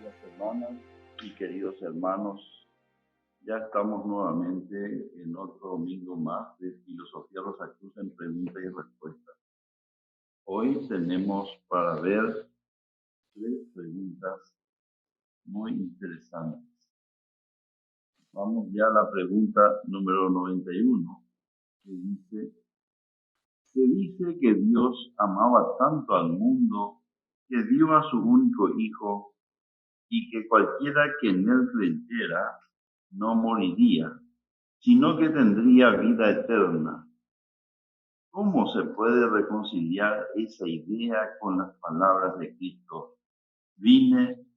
queridas hermanas y queridos hermanos, ya estamos nuevamente en otro domingo más de Filosofía Rosacruz en preguntas y respuestas. Hoy tenemos para ver 3 preguntas muy interesantes. Vamos ya a la pregunta número 91, que dice: se dice que Dios amaba tanto al mundo que dio a su único Hijo, y que cualquiera que en él creyera no moriría, sino que tendría vida eterna. ¿Cómo se puede reconciliar esa idea con las palabras de Cristo? Vine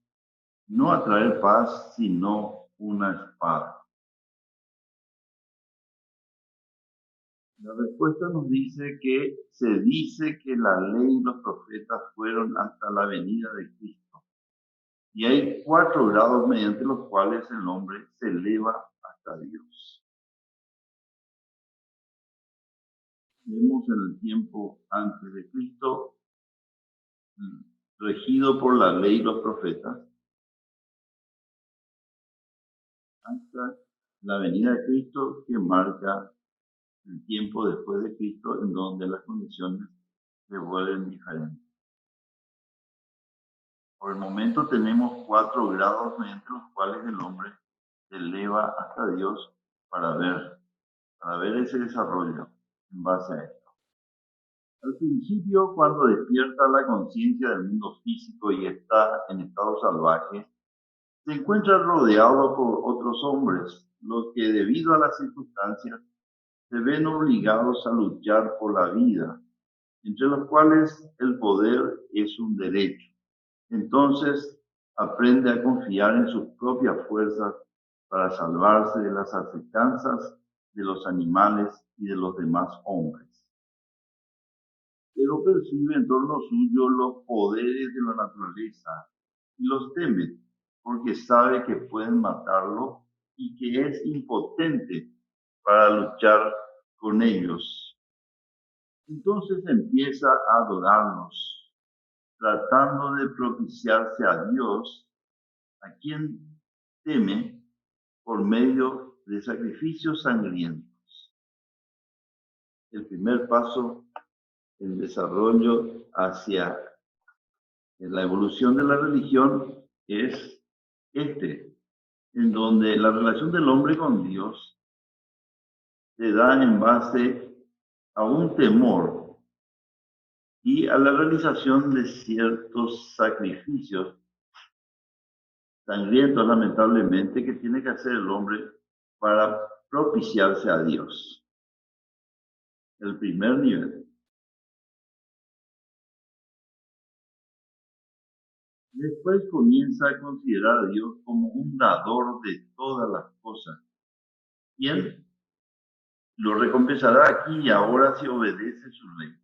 no a traer paz, sino una espada. La respuesta nos dice que se dice que la ley y los profetas fueron hasta la venida de Cristo. Y hay 4 grados mediante los cuales el hombre se eleva hasta Dios. Vemos en el tiempo antes de Cristo, regido por la ley y los profetas, hasta la venida de Cristo, que marca el tiempo después de Cristo, en donde las condiciones se vuelven diferentes. Por el momento tenemos 4 grados mediante los cuales el hombre se eleva hasta Dios para ver ese desarrollo en base a esto. Al principio, cuando despierta la conciencia del mundo físico y está en estado salvaje, se encuentra rodeado por otros hombres, los que debido a las circunstancias se ven obligados a luchar por la vida, entre los cuales el poder es un derecho. Entonces aprende a confiar en sus propias fuerzas para salvarse de las acechanzas de los animales y de los demás hombres. Pero percibe en torno suyo los poderes de la naturaleza y los teme, porque sabe que pueden matarlo y que es impotente para luchar con ellos. Entonces empieza a adorarlos, tratando de propiciarse a Dios, a quien teme, por medio de sacrificios sangrientos. El primer paso, el desarrollo hacia la evolución de la religión, es en donde la relación del hombre con Dios se da en base a un temor y a la realización de ciertos sacrificios sangrientos, lamentablemente, que tiene que hacer el hombre para propiciarse a Dios. El primer nivel. Después comienza a considerar a Dios como un dador de todas las cosas, quien lo recompensará aquí y ahora si obedece su ley,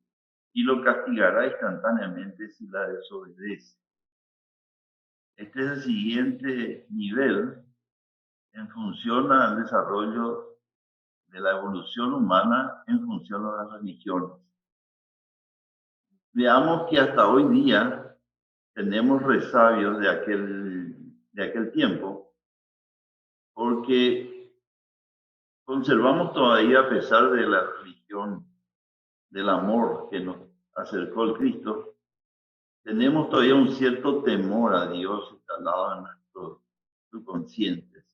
y lo castigará instantáneamente si la desobedece. Este es el siguiente nivel en función al desarrollo de la evolución humana en función a las religiones. Veamos que hasta hoy día tenemos resabios de aquel tiempo, porque conservamos todavía, a pesar de la religión del amor que nos acercó el Cristo, tenemos todavía un cierto temor a Dios instalado en nuestros subconscientes.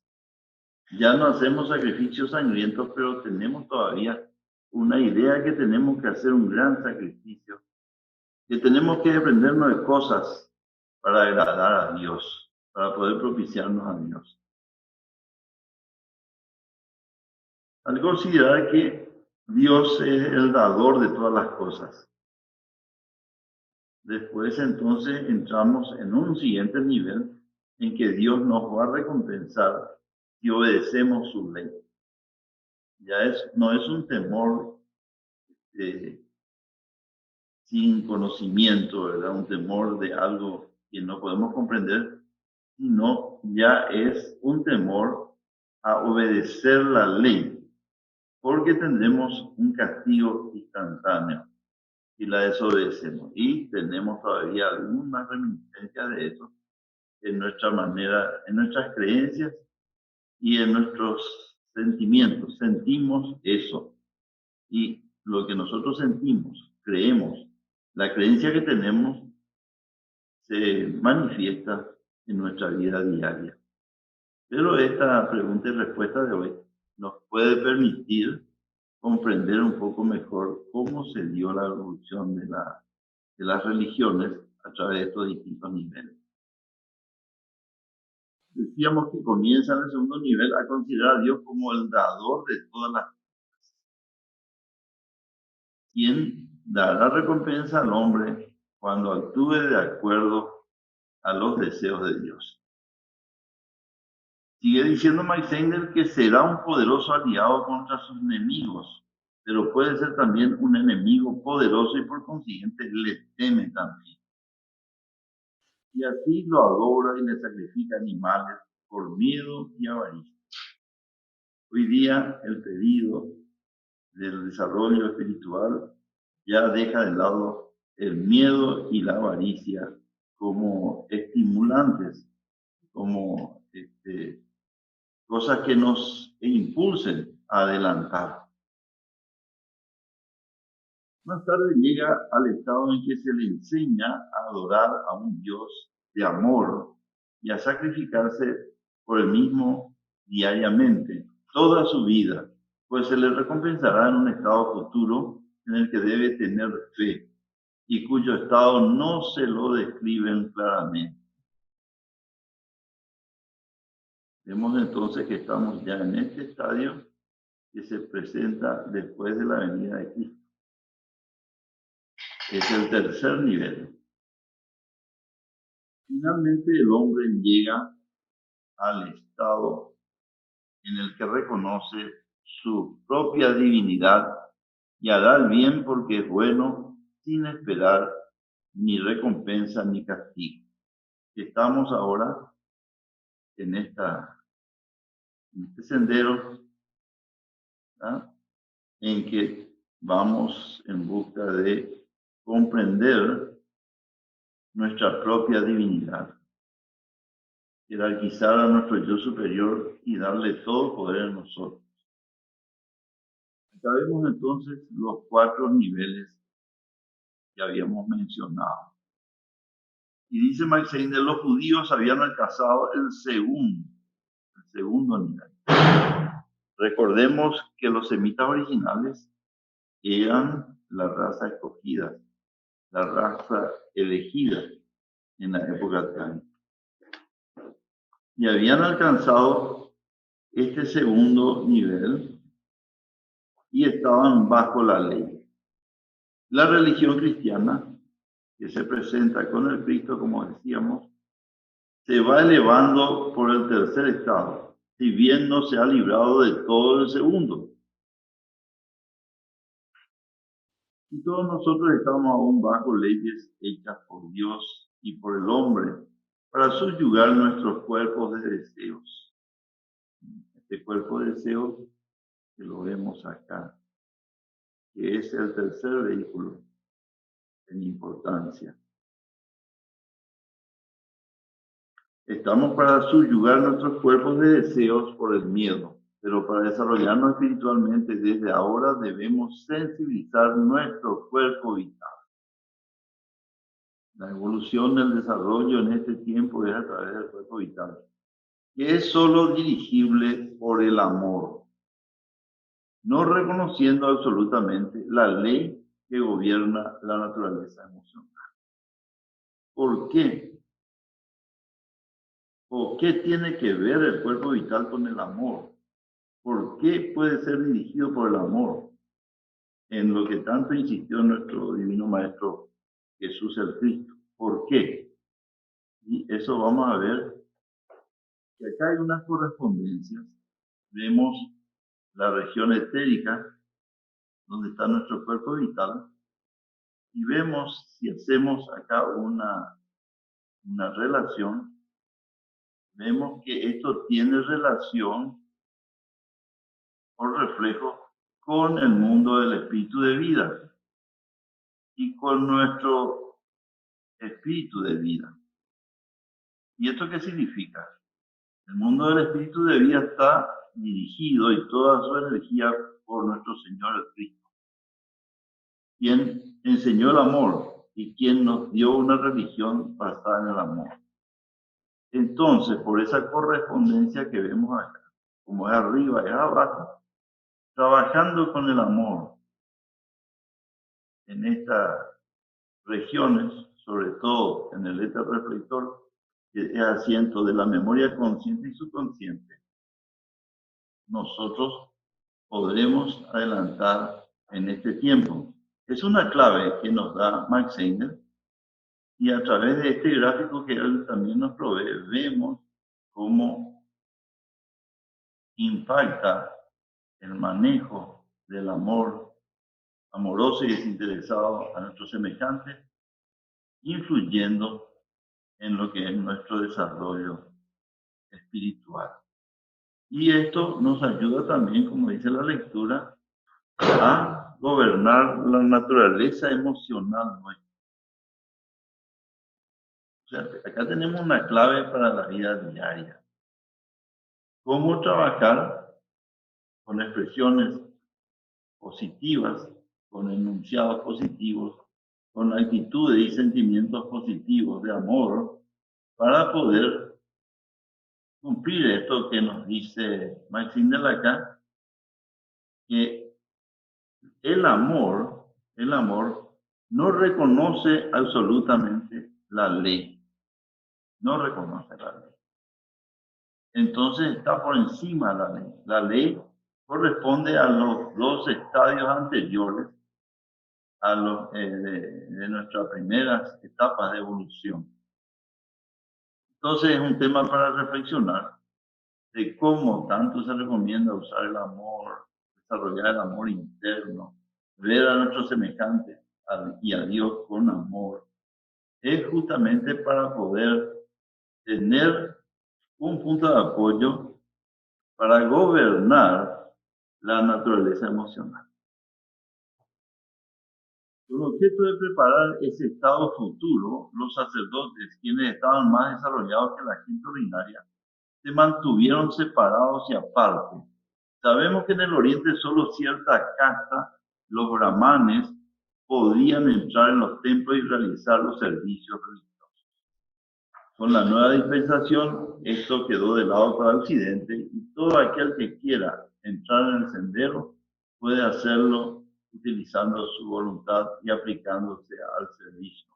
Ya no hacemos sacrificios sangrientos, pero tenemos todavía una idea que tenemos que hacer un gran sacrificio, que tenemos que desprendernos de cosas para agradar a Dios, para poder propiciarnos a Dios. Al considerar que Dios es el dador de todas las cosas. Después entonces entramos en un siguiente nivel en que Dios nos va a recompensar si obedecemos su ley. No es un temor sin conocimiento, ¿verdad? Un temor de algo que no podemos comprender, sino ya es un temor a obedecer la ley, porque tendremos un castigo instantáneo si la desobedecemos. Y tenemos todavía algunas reminiscencias de eso en nuestra manera, en nuestras creencias y en nuestros sentimientos. Sentimos eso. Y lo que nosotros sentimos, creemos, la creencia que tenemos se manifiesta en nuestra vida diaria. Pero esta pregunta y respuesta de hoy nos puede permitir comprender un poco mejor cómo se dio la evolución de las religiones a través de estos distintos niveles. Decíamos que comienza en el segundo nivel a considerar a Dios como el dador de todas las cosas, quien dará recompensa al hombre cuando actúe de acuerdo a los deseos de Dios. Sigue diciendo Mike Sender que será un poderoso aliado contra sus enemigos, pero puede ser también un enemigo poderoso y por consiguiente le teme también. Y así lo adora y le sacrifica animales por miedo y avaricia. Hoy día el pedido del desarrollo espiritual ya deja de lado el miedo y la avaricia como estimulantes, como cosas que nos impulsen a adelantar. Más tarde llega al estado en que se le enseña a adorar a un Dios de amor y a sacrificarse por el mismo diariamente, toda su vida, pues se le recompensará en un estado futuro en el que debe tener fe y cuyo estado no se lo describen claramente. Vemos entonces que estamos ya en este estadio que se presenta después de la venida de Cristo. Es el tercer nivel. Finalmente el hombre llega al estado en el que reconoce su propia divinidad y hará el bien porque es bueno sin esperar ni recompensa ni castigo. Estamos ahora en este sendero, ¿verdad?, en que vamos en busca de comprender nuestra propia divinidad, jerarquizar a nuestro yo superior y darle todo poder a nosotros. Acá vemos entonces los 4 niveles que habíamos mencionado. Y dice Mike Sender, los judíos habían alcanzado el segundo nivel. Recordemos que los semitas originales eran la raza escogida, la raza elegida en la época de y habían alcanzado este segundo nivel y estaban bajo la ley. La religión cristiana, que se presenta con el Cristo, como decíamos, se va elevando por el tercer estado, si bien no se ha librado de todo el segundo. Y todos nosotros estamos aún bajo leyes hechas por Dios y por el hombre para subyugar nuestros cuerpos de deseos. Este cuerpo de deseos que lo vemos acá, que es el tercer vehículo en importancia. Estamos para subyugar nuestros cuerpos de deseos por el miedo, pero para desarrollarnos espiritualmente desde ahora debemos sensibilizar nuestro cuerpo vital. La evolución del desarrollo en este tiempo es a través del cuerpo vital, que es solo dirigible por el amor, no reconociendo absolutamente la ley que gobierna la naturaleza emocional. ¿Por qué? ¿O qué tiene que ver el cuerpo vital con el amor? ¿Por qué puede ser dirigido por el amor? En lo que tanto insistió nuestro divino Maestro Jesús el Cristo. ¿Por qué? Y eso vamos a ver, que acá hay unas correspondencias. Vemos la región etérica, donde está nuestro cuerpo vital, y vemos, si hacemos acá una relación, vemos que esto tiene relación o reflejo con el mundo del espíritu de vida y con nuestro espíritu de vida. ¿Y esto qué significa? El mundo del espíritu debía estar dirigido y toda su energía por nuestro Señor el Cristo, quien enseñó el amor y quien nos dio una religión basada en el amor. Entonces, por esa correspondencia que vemos acá, como es arriba, es abajo, trabajando con el amor en estas regiones, sobre todo en el éter reflector, que es asiento de la memoria consciente y subconsciente, nosotros podremos adelantar en este tiempo. Es una clave que nos da Max Heiner, y a través de este gráfico que él también nos provee, vemos cómo impacta el manejo del amor amoroso y desinteresado a nuestros semejantes, influyendo en lo que es nuestro desarrollo espiritual. Y esto nos ayuda también, como dice la lectura, a gobernar la naturaleza emocional nuestra. O sea, acá tenemos una clave para la vida diaria. Cómo trabajar con expresiones positivas, con enunciados positivos, con actitudes y sentimientos positivos de amor, para poder cumplir esto que nos dice Maxine de Lacan, que el amor no reconoce absolutamente la ley, no reconoce la ley. Entonces está por encima de la ley. La ley corresponde a los dos estadios anteriores a los, de nuestras primeras etapas de evolución. Entonces es un tema para reflexionar de cómo tanto se recomienda usar el amor, desarrollar el amor interno, ver a nuestros semejantes y a Dios con amor. Es justamente para poder tener un punto de apoyo para gobernar la naturaleza emocional. Con el objeto de preparar ese estado futuro, los sacerdotes, quienes estaban más desarrollados que la gente ordinaria, se mantuvieron separados y aparte. Sabemos que en el Oriente solo cierta casta, los brahmanes, podían entrar en los templos y realizar los servicios religiosos. Con la nueva dispensación, esto quedó de lado para el Occidente y todo aquel que quiera entrar en el sendero puede hacerlo utilizando su voluntad y aplicándose al servicio.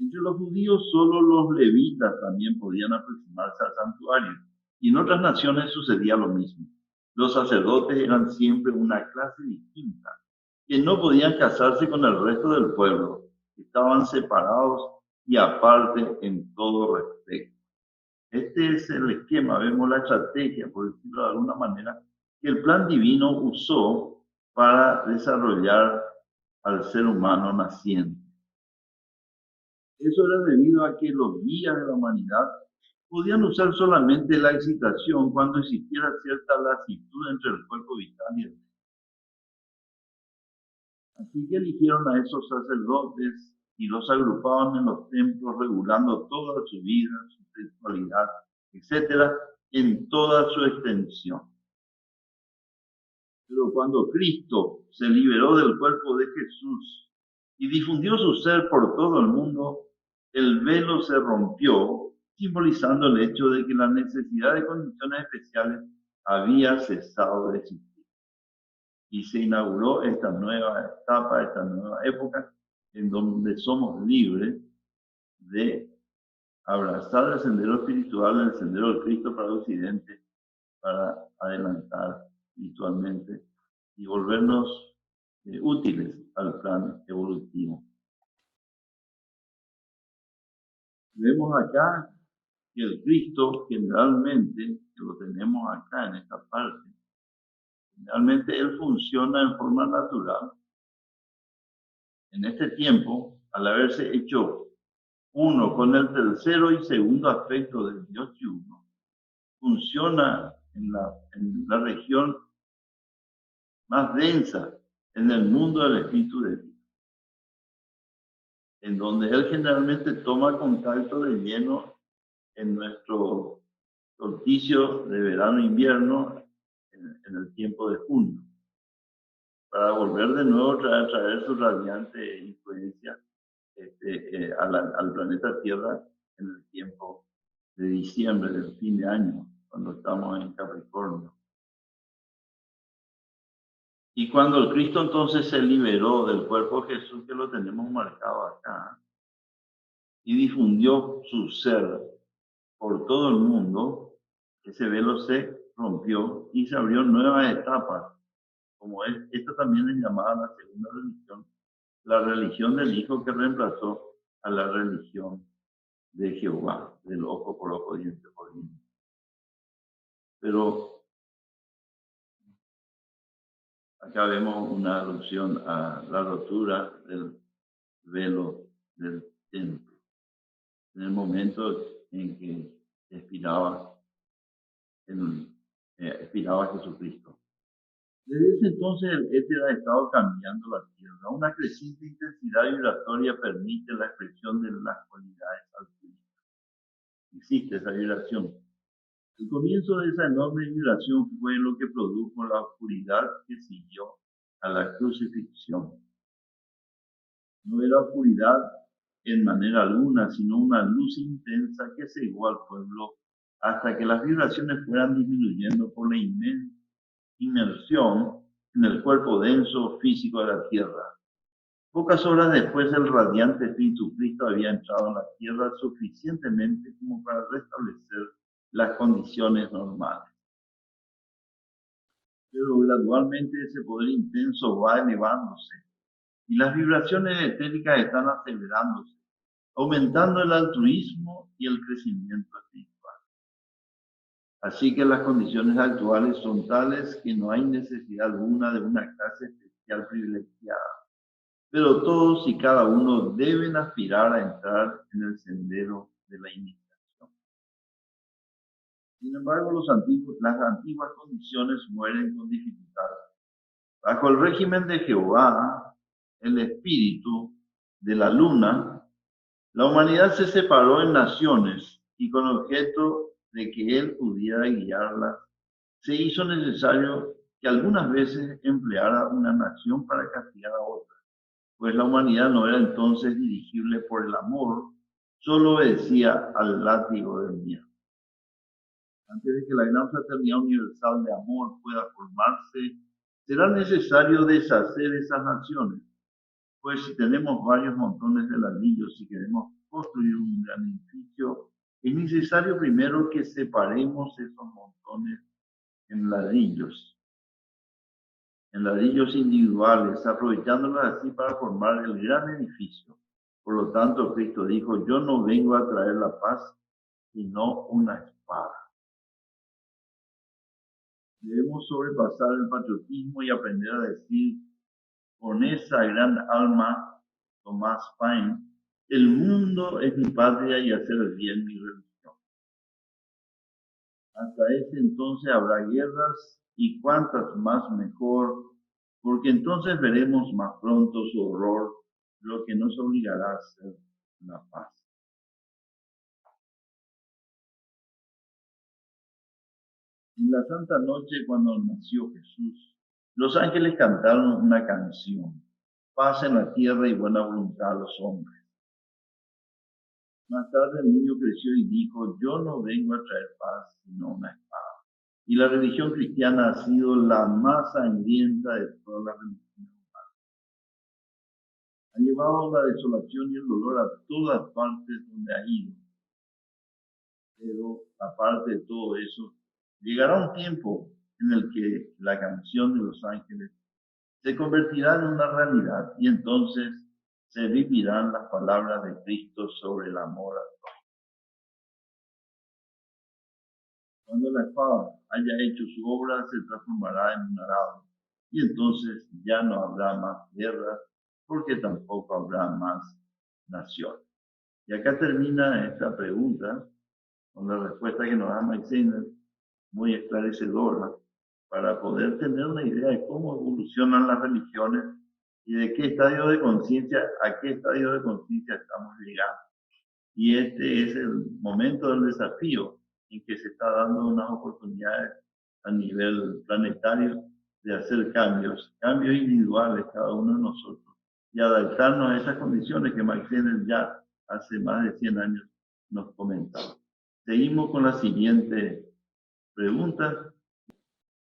Entre los judíos, solo los levitas también podían aproximarse al santuario, y en otras naciones sucedía lo mismo. Los sacerdotes eran siempre una clase distinta, que no podían casarse con el resto del pueblo, estaban separados y aparte en todo respecto. Este es el esquema, vemos la estrategia, por decirlo de alguna manera, que el plan divino usó para desarrollar al ser humano naciente. Eso era debido a que los guías de la humanidad podían usar solamente la excitación cuando existiera cierta lasitud entre el cuerpo vital y el mente. Así que eligieron a esos sacerdotes y los agrupaban en los templos, regulando toda su vida, su sexualidad, etcétera, en toda su extensión. Pero cuando Cristo se liberó del cuerpo de Jesús y difundió su ser por todo el mundo, el velo se rompió, simbolizando el hecho de que la necesidad de condiciones especiales había cesado de existir. Y se inauguró esta nueva etapa, esta nueva época, en donde somos libres de abrazar el sendero espiritual, el sendero del Cristo para el Occidente, para adelantar espiritualmente y volvernos útiles al plan evolutivo. Vemos acá que el Cristo generalmente, que lo tenemos acá en esta parte, generalmente él funciona en forma natural. En este tiempo, al haberse hecho uno con el tercero y segundo aspecto del Dios y uno, funciona en la región más densa, en el mundo del Espíritu de Dios, en donde él generalmente toma contacto de lleno en nuestro solsticio de verano-invierno en el tiempo de junio, para volver de nuevo a traer su radiante influencia al planeta Tierra en el tiempo de diciembre, del fin de año, cuando estamos en Capricornio. Y cuando el Cristo entonces se liberó del cuerpo de Jesús, que lo tenemos marcado acá, y difundió su ser por todo el mundo, ese velo se rompió y se abrió nuevas etapas, como es, esta también es llamada la segunda religión, la religión del Hijo que reemplazó a la religión de Jehová, del ojo por ojo, diente por diente. Pero acá vemos una alusión a la rotura del velo del templo, en el momento en que expiraba Jesucristo. Desde ese entonces el éter ha estado cambiando la tierra. Una creciente intensidad vibratoria permite la expresión de las cualidades altruistas. Existe esa vibración. El comienzo de esa enorme vibración fue lo que produjo la oscuridad que siguió a la crucifixión. No era oscuridad en manera alguna, sino una luz intensa que cegó al pueblo hasta que las vibraciones fueran disminuyendo por la inmersión en el cuerpo denso físico de la tierra. Pocas horas después, el radiante Espíritu Cristo había entrado en la tierra suficientemente como para restablecer las condiciones normales. Pero gradualmente ese poder intenso va elevándose y las vibraciones etéricas están acelerándose, aumentando el altruismo y el crecimiento espiritual. Así que las condiciones actuales son tales que no hay necesidad alguna de una clase especial privilegiada, pero todos y cada uno deben aspirar a entrar en el sendero de la iniciación. Sin embargo, las antiguas condiciones mueren con dificultad. Bajo el régimen de Jehová, el espíritu de la luna, la humanidad se separó en naciones y con objeto de que él pudiera guiarlas, se hizo necesario que algunas veces empleara una nación para castigar a otra, pues la humanidad no era entonces dirigible por el amor, solo obedecía al látigo del miedo. Antes de que la gran fraternidad universal de amor pueda formarse, será necesario deshacer esas naciones, pues si tenemos varios montones de ladrillos y queremos construir un gran edificio, es necesario primero que separemos esos montones en ladrillos individuales, aprovechándolos así para formar el gran edificio. Por lo tanto, Cristo dijo, yo no vengo a traer la paz, sino una espada. Debemos sobrepasar el patriotismo y aprender a decir con esa gran alma, Thomas Paine, el mundo es mi patria y hacer el bien mi religión. Hasta ese entonces habrá guerras y cuantas más mejor, porque entonces veremos más pronto su horror, lo que nos obligará a hacer la paz. En la Santa Noche, cuando nació Jesús, los ángeles cantaron una canción, paz en la tierra y buena voluntad a los hombres. Más tarde el niño creció y dijo, yo no vengo a traer paz, sino una espada. Y la religión cristiana ha sido la más sangrienta de todas las religiones humanas. Ha llevado la desolación y el dolor a todas partes donde ha ido. Pero aparte de todo eso, llegará un tiempo en el que la canción de los ángeles se convertirá en una realidad y entonces se vivirán las palabras de Cristo sobre el amor a todos. Cuando la espada haya hecho su obra, se transformará en un arado y entonces ya no habrá más guerras porque tampoco habrá más naciones. Y acá termina esta pregunta con la respuesta que nos da Mike Zehner, muy esclarecedora, para poder tener una idea de cómo evolucionan las religiones y de qué estadio de conciencia, a qué estadio de conciencia estamos llegando. Y este es el momento del desafío en que se está dando unas oportunidades a nivel planetario de hacer cambios, cambios individuales cada uno de nosotros y adaptarnos a esas condiciones que Max Sennett ya hace más de 100 años nos comentaba. Seguimos con la siguiente pregunta.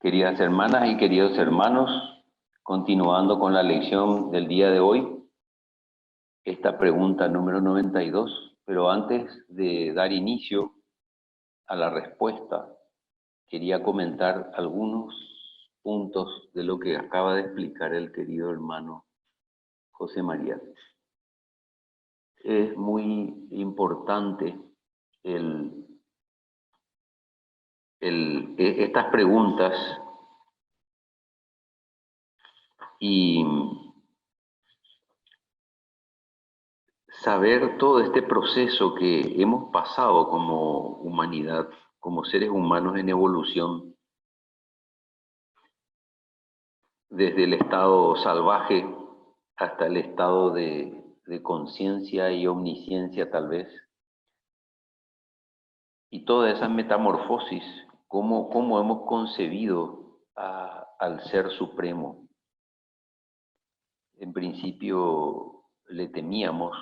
Queridas hermanas y queridos hermanos, continuando con la lección del día de hoy, esta pregunta número 92, pero antes de dar inicio a la respuesta, quería comentar algunos puntos de lo que acaba de explicar el querido hermano José María. Es muy importante estas preguntas y saber todo este proceso que hemos pasado como humanidad, como seres humanos en evolución, desde el estado salvaje hasta el estado de conciencia y omnisciencia tal vez, y toda esa metamorfosis, cómo hemos concebido al Ser Supremo. En principio le temíamos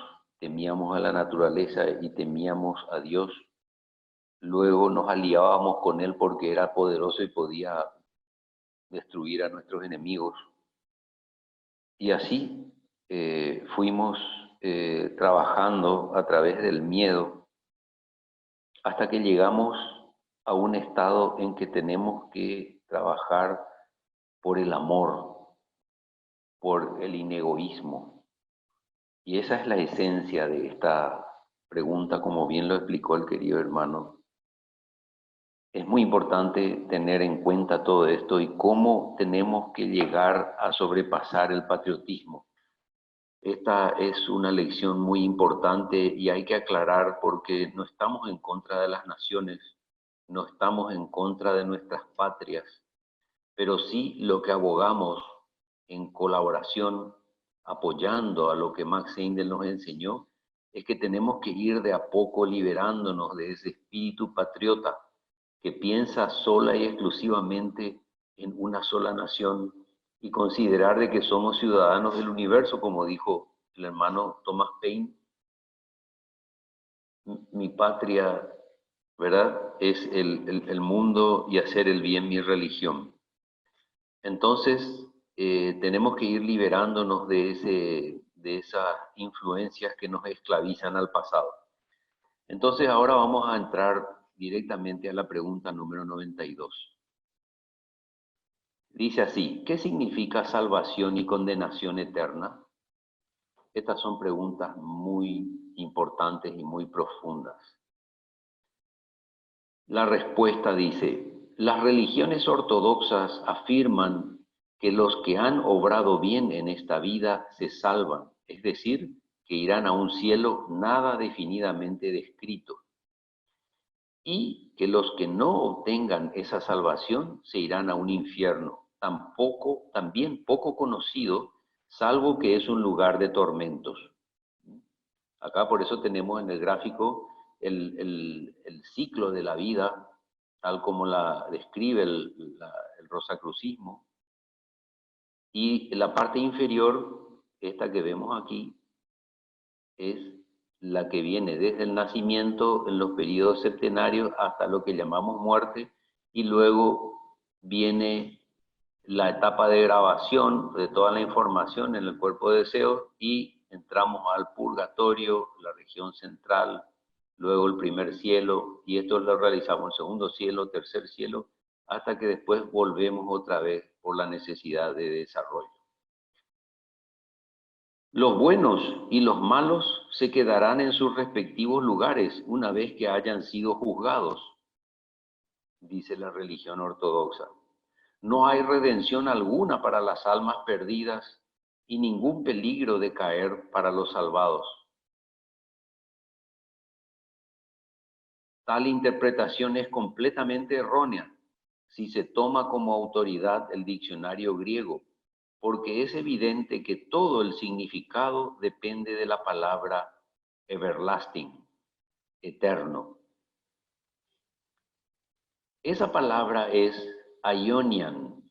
a la naturaleza y temíamos a Dios. Luego nos aliábamos con Él porque era poderoso y podía destruir a nuestros enemigos. Y así fuimos trabajando a través del miedo hasta que llegamos a un estado en que tenemos que trabajar por el amor, por el inegoísmo. Y esa es la esencia de esta pregunta, como bien lo explicó el querido hermano. Es muy importante tener en cuenta todo esto y cómo tenemos que llegar a sobrepasar el patriotismo. Esta es una lección muy importante y hay que aclarar porque no estamos en contra de las naciones, no estamos en contra de nuestras patrias, pero sí lo que abogamos en colaboración, apoyando a lo que Max Heindel nos enseñó, es que tenemos que ir de a poco liberándonos de ese espíritu patriota que piensa sola y exclusivamente en una sola nación y considerar de que somos ciudadanos del universo, como dijo el hermano Thomas Paine. Mi patria, ¿verdad?, es el mundo y hacer el bien mi religión. Entonces, tenemos que ir liberándonos de esas influencias que nos esclavizan al pasado. Entonces, ahora vamos a entrar directamente a la pregunta número 92. Dice así, ¿qué significa salvación y condenación eterna? Estas son preguntas muy importantes y muy profundas. La respuesta dice, las religiones ortodoxas afirman que los que han obrado bien en esta vida se salvan, es decir, que irán a un cielo nada definidamente descrito, y que los que no obtengan esa salvación se irán a un infierno, también poco conocido, salvo que es un lugar de tormentos. Acá por eso tenemos en el gráfico el ciclo de la vida, tal como la describe el rosacrucismo. Y la parte inferior, esta que vemos aquí, es la que viene desde el nacimiento en los periodos septenarios hasta lo que llamamos muerte, y luego viene la etapa de grabación de toda la información en el cuerpo de deseos y entramos al purgatorio, la región central, luego el primer cielo, y esto lo realizamos el segundo cielo, tercer cielo, hasta que después volvemos otra vez por la necesidad de desarrollo. Los buenos y los malos se quedarán en sus respectivos lugares una vez que hayan sido juzgados, dice la religión ortodoxa. No hay redención alguna para las almas perdidas y ningún peligro de caer para los salvados. Tal interpretación es completamente errónea si se toma como autoridad el diccionario griego, porque es evidente que todo el significado depende de la palabra everlasting, eterno. Esa palabra es aionian,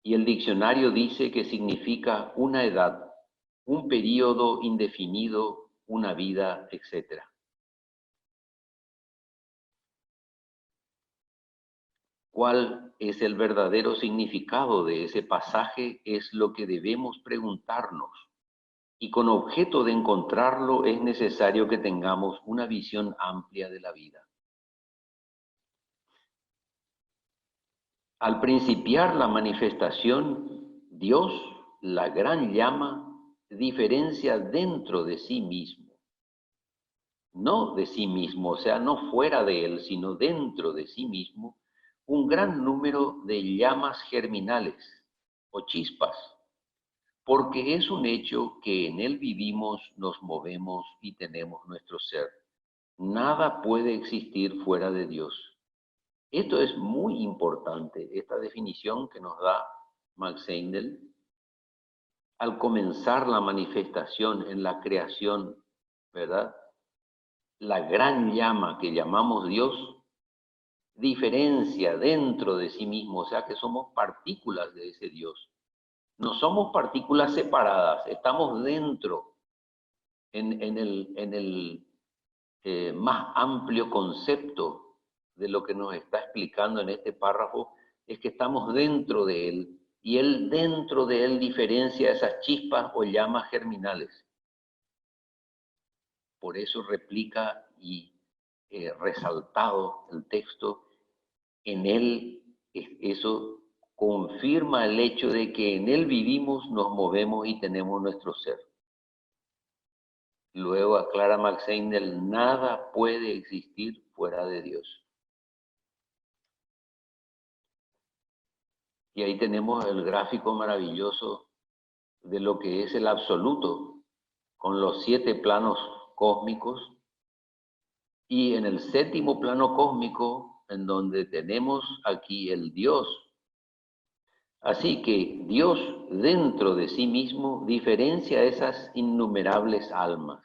y el diccionario dice que significa una edad, un periodo indefinido, una vida, etc. ¿Cuál es el verdadero significado de ese pasaje? Es lo que debemos preguntarnos. Y con objeto de encontrarlo es necesario que tengamos una visión amplia de la vida. Al principiar la manifestación, Dios, la gran llama, diferencia dentro de sí mismo. No de sí mismo, o sea, no fuera de él, sino dentro de sí mismo, un gran número de llamas germinales o chispas, porque es un hecho que en él vivimos, nos movemos y tenemos nuestro ser. Nada puede existir fuera de Dios. Esto es muy importante, esta definición que nos da Max Heindel. Al comenzar la manifestación en la creación, ¿verdad? La gran llama que llamamos Dios diferencia dentro de sí mismo, o sea que somos partículas de ese Dios. No somos partículas separadas, estamos dentro, en el más amplio concepto de lo que nos está explicando en este párrafo, es que estamos dentro de él, y él dentro de él diferencia esas chispas o llamas germinales. Por eso replica y resaltado el texto, en él, eso confirma el hecho de que en él vivimos, nos movemos y tenemos nuestro ser. Luego aclara Max Heindel, nada puede existir fuera de Dios. Y ahí tenemos el gráfico maravilloso de lo que es el absoluto, con los 7 planos cósmicos, y en el 7º plano cósmico, en donde tenemos aquí el Dios. Así que Dios dentro de sí mismo diferencia esas innumerables almas.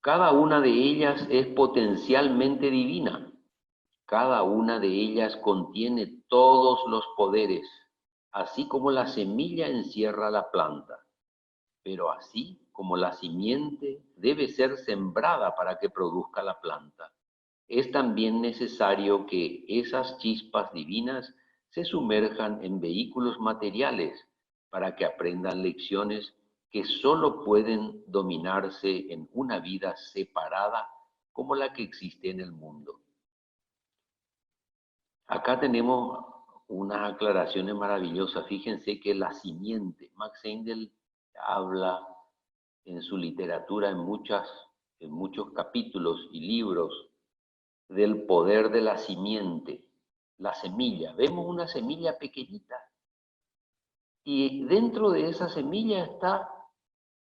Cada una de ellas es potencialmente divina. Cada una de ellas contiene todos los poderes, así como la semilla encierra la planta. Pero así como la simiente debe ser sembrada para que produzca la planta, es también necesario que esas chispas divinas se sumerjan en vehículos materiales para que aprendan lecciones que solo pueden dominarse en una vida separada como la que existe en el mundo. Acá tenemos unas aclaraciones maravillosas. Fíjense que la simiente, Max Heindel habla en su literatura en muchos capítulos y libros del poder de la simiente, la semilla. Vemos una semilla pequeñita y dentro de esa semilla está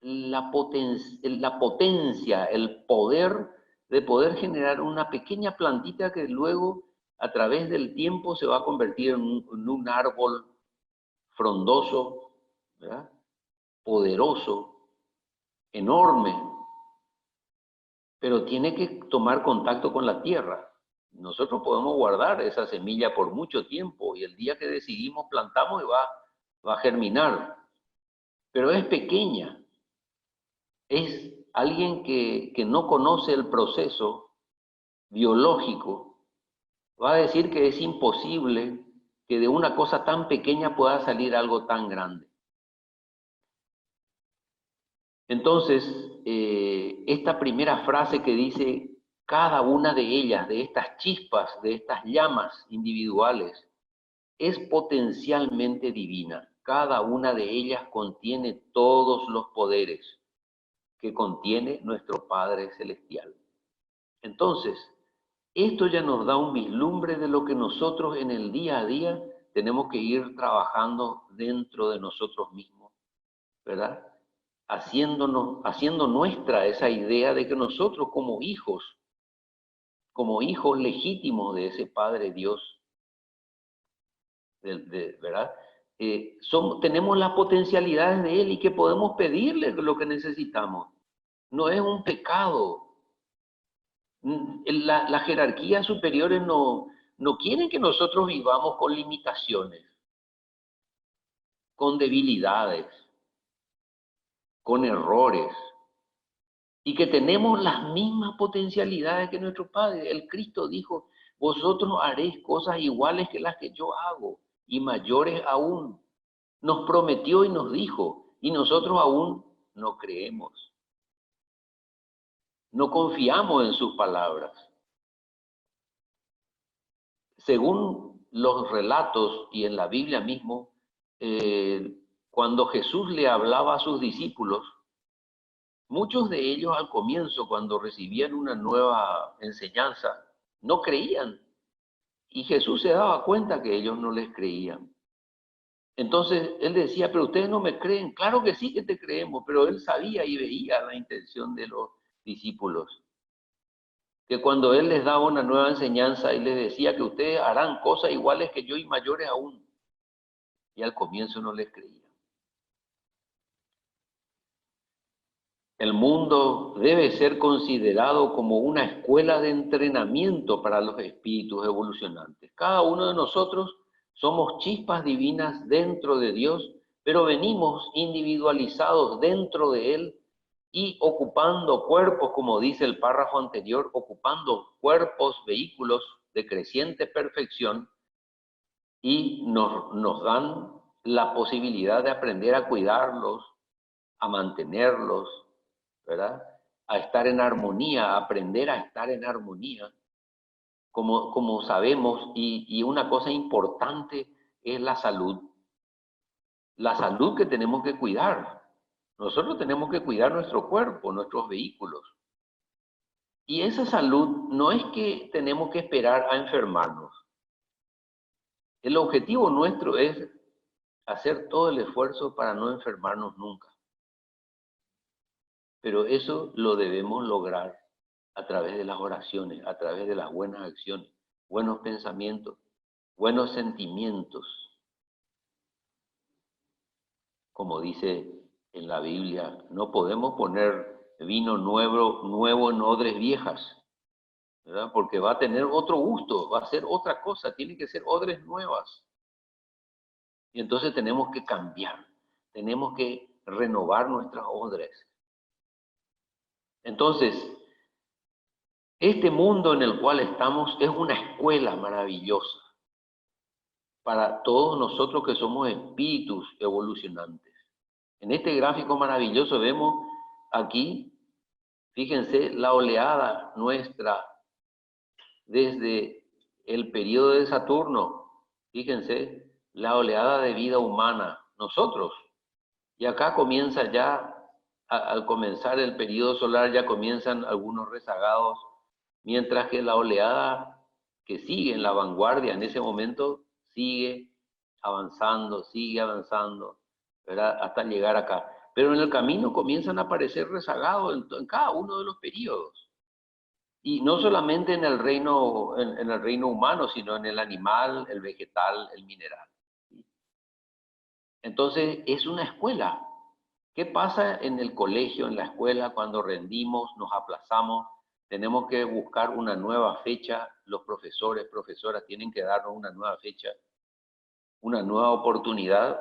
la potencia, el poder de poder generar una pequeña plantita que luego a través del tiempo se va a convertir en un árbol frondoso, ¿verdad? Poderoso, enorme, pero tiene que tomar contacto con la tierra. Nosotros podemos guardar esa semilla por mucho tiempo y el día que decidimos plantamos y va a germinar, pero es pequeña. Es alguien que no conoce el proceso biológico, va a decir que es imposible que de una cosa tan pequeña pueda salir algo tan grande. Entonces, esta primera frase que dice, cada una de ellas, de estas chispas, de estas llamas individuales, es potencialmente divina. Cada una de ellas contiene todos los poderes que contiene nuestro Padre Celestial. Entonces, esto ya nos da un vislumbre de lo que nosotros en el día a día tenemos que ir trabajando dentro de nosotros mismos, ¿verdad? Haciendo nuestra esa idea de que nosotros como hijos legítimos de ese Padre Dios, ¿verdad? Tenemos las potencialidades de Él y que podemos pedirle lo que necesitamos. no es un pecado. Las jerarquías superiores no quieren que nosotros vivamos con limitaciones, con debilidades, con errores, y que tenemos las mismas potencialidades que nuestro Padre. El Cristo dijo, vosotros haréis cosas iguales que las que yo hago, y mayores aún. Nos prometió y nos dijo, y nosotros aún no creemos. No confiamos en sus palabras. Según los relatos y en la Biblia mismo, cuando Jesús le hablaba a sus discípulos, muchos de ellos al comienzo, cuando recibían una nueva enseñanza, no creían. Y Jesús se daba cuenta que ellos no les creían. Entonces él decía, pero ustedes no me creen. Claro que sí que te creemos, pero él sabía y veía la intención de los discípulos. Que cuando él les daba una nueva enseñanza, él les decía que ustedes harán cosas iguales que yo y mayores aún. Y al comienzo no les creían. El mundo debe ser considerado como una escuela de entrenamiento para los espíritus evolucionantes. Cada uno de nosotros somos chispas divinas dentro de Dios, pero venimos individualizados dentro de Él y ocupando cuerpos, como dice el párrafo anterior, ocupando cuerpos, vehículos de creciente perfección y nos dan la posibilidad de aprender a cuidarlos, a mantenerlos, ¿verdad? A estar en armonía, a aprender a estar en armonía, como sabemos, y una cosa importante es la salud que tenemos que cuidar. Nosotros tenemos que cuidar nuestro cuerpo, nuestros vehículos. Y esa salud no es que tenemos que esperar a enfermarnos. El objetivo nuestro es hacer todo el esfuerzo para no enfermarnos nunca. Pero eso lo debemos lograr a través de las oraciones, a través de las buenas acciones, buenos pensamientos, buenos sentimientos. Como dice en la Biblia, no podemos poner vino nuevo en odres viejas, ¿verdad? Porque va a tener otro gusto, va a ser otra cosa, tiene que ser odres nuevas. Y entonces tenemos que cambiar, tenemos que renovar nuestras odres. Entonces, este mundo en el cual estamos es una escuela maravillosa para todos nosotros que somos espíritus evolucionantes. En este gráfico maravilloso vemos aquí, fíjense, la oleada nuestra desde el periodo de Saturno. Fíjense, la oleada de vida humana, nosotros. Y acá comienza ya, al comenzar el periodo solar, ya comienzan algunos rezagados, mientras que la oleada que sigue en la vanguardia en ese momento sigue avanzando, ¿verdad? Hasta llegar acá. Pero en el camino comienzan a aparecer rezagados en cada uno de los periodos. Y no solamente en el reino humano, sino en el animal, el vegetal, el mineral. Entonces, es una escuela. ¿Qué pasa en el colegio, en la escuela, cuando rendimos, nos aplazamos? Tenemos que buscar una nueva fecha. Los profesores, profesoras tienen que darnos una nueva fecha, una nueva oportunidad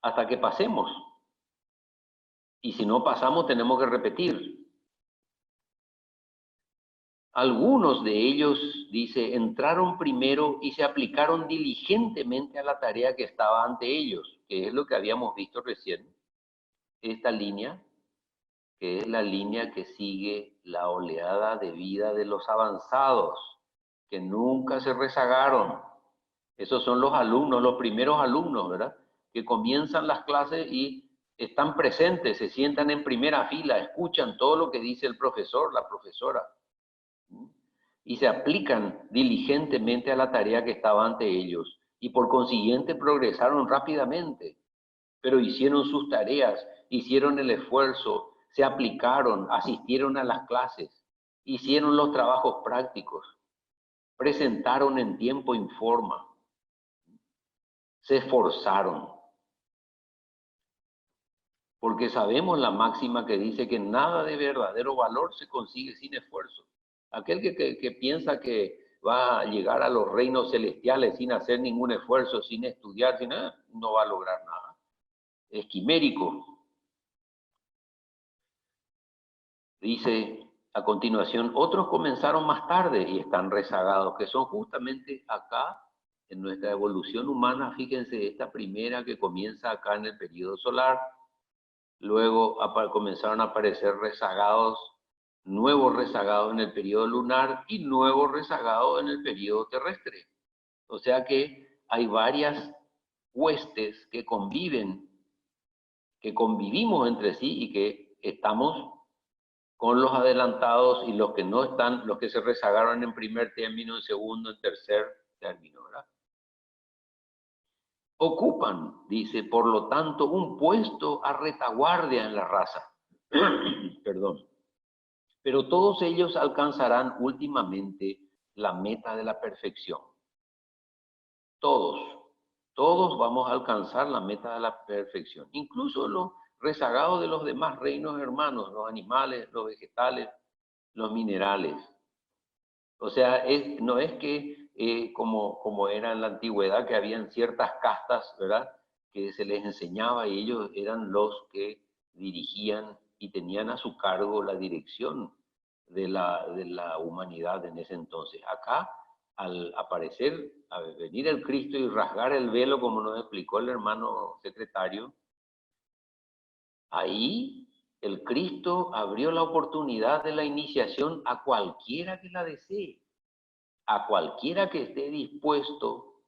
hasta que pasemos. Y si no pasamos, tenemos que repetir. Algunos de ellos, dice, entraron primero y se aplicaron diligentemente a la tarea que estaba ante ellos, que es lo que habíamos visto recién. Esta línea, que es la línea que sigue la oleada de vida de los avanzados, que nunca se rezagaron. Esos son los alumnos, los primeros alumnos, ¿verdad? Que comienzan las clases y están presentes, se sientan en primera fila, escuchan todo lo que dice el profesor, la profesora, y se aplican diligentemente a la tarea que estaba ante ellos, y por consiguiente progresaron rápidamente, pero hicieron sus tareas, hicieron el esfuerzo, se aplicaron, asistieron a las clases, hicieron los trabajos prácticos, presentaron en tiempo y forma, se esforzaron. porque sabemos la máxima que dice que nada de verdadero valor se consigue sin esfuerzo. Aquel que piensa que va a llegar a los reinos celestiales sin hacer ningún esfuerzo, sin estudiar, sin nada, no va a lograr nada. Es quimérico. Dice a continuación, otros comenzaron más tarde y están rezagados, que son justamente acá, en nuestra evolución humana. Fíjense, esta primera que comienza acá en el periodo solar, luego comenzaron a aparecer rezagados, nuevos rezagados en el periodo lunar y nuevos rezagados en el periodo terrestre. O sea que hay varias huestes que conviven, que convivimos entre sí y que estamos con los adelantados y los que no están, los que se rezagaron en primer término, en segundo, en tercer término, ¿verdad? Ocupan, dice, por lo tanto, un puesto a retaguardia en la raza. Perdón. Pero todos ellos alcanzarán últimamente la meta de la perfección. Todos vamos a alcanzar la meta de la perfección. Incluso los rezagados de los demás reinos hermanos, los animales, los vegetales, los minerales. O sea, no es que como era en la antigüedad, que habían ciertas castas, ¿verdad?, que se les enseñaba y ellos eran los que dirigían y tenían a su cargo la dirección de la humanidad en ese entonces. Acá, al aparecer, al venir el Cristo y rasgar el velo, como nos explicó el hermano secretario, ahí el Cristo abrió la oportunidad de la iniciación a cualquiera que la desee, a cualquiera que esté dispuesto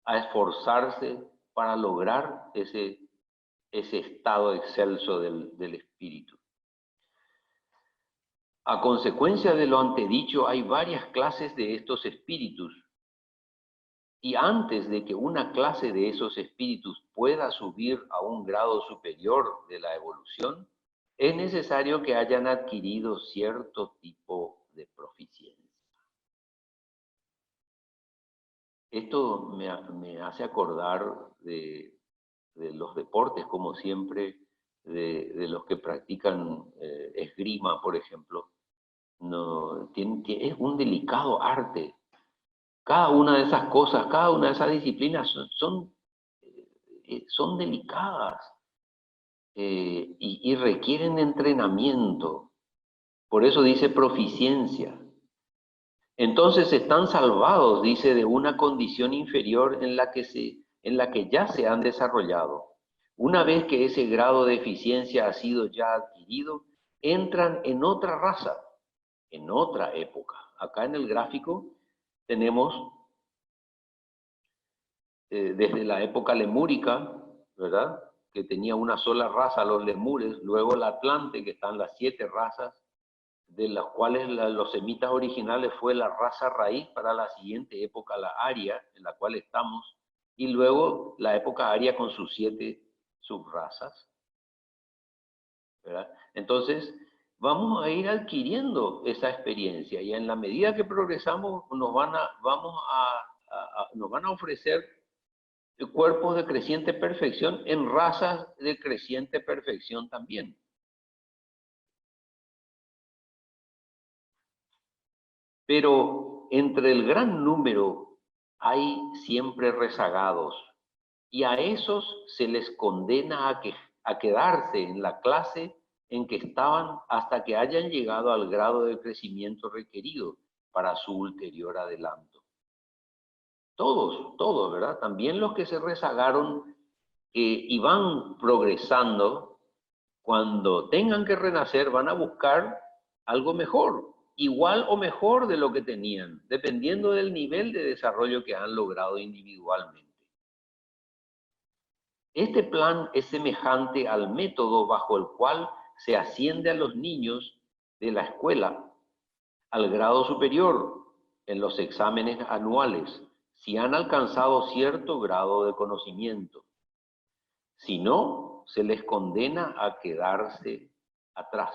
a esforzarse para lograr ese estado excelso del espíritu. A consecuencia de lo antedicho, hay varias clases de estos espíritus. Y antes de que una clase de esos espíritus pueda subir a un grado superior de la evolución, es necesario que hayan adquirido cierto tipo de proficiencia. Esto me hace acordar de los deportes, como siempre, de los que practican esgrima, por ejemplo. No, es un delicado arte. Cada una de esas cosas, cada una de esas disciplinas son delicadas y requieren entrenamiento. Por eso dice proficiencia. Entonces están salvados, dice, de una condición inferior en la que ya se han desarrollado. Una vez que ese grado de eficiencia ha sido ya adquirido, entran en otra raza, en otra época. Acá en el gráfico tenemos desde la época lemúrica, ¿verdad?, que tenía una sola raza, los lemures, luego la Atlante, que están las 7 razas, de las cuales los semitas originales fue la raza raíz para la siguiente época, la Aria, en la cual estamos, y luego la época Aria con sus 7 subrazas, ¿verdad? Entonces, vamos a ir adquiriendo esa experiencia y en la medida que progresamos nos van a ofrecer cuerpos de creciente perfección en razas de creciente perfección también. Pero entre el gran número hay siempre rezagados y a esos se les condena a quedarse en la clase en que estaban hasta que hayan llegado al grado de crecimiento requerido para su ulterior adelanto. Todos, ¿verdad? También los que se rezagaron y van progresando, cuando tengan que renacer van a buscar algo mejor, igual o mejor de lo que tenían, dependiendo del nivel de desarrollo que han logrado individualmente. Este plan es semejante al método bajo el cual se asciende a los niños de la escuela al grado superior en los exámenes anuales, si han alcanzado cierto grado de conocimiento. Si no, se les condena a quedarse atrás,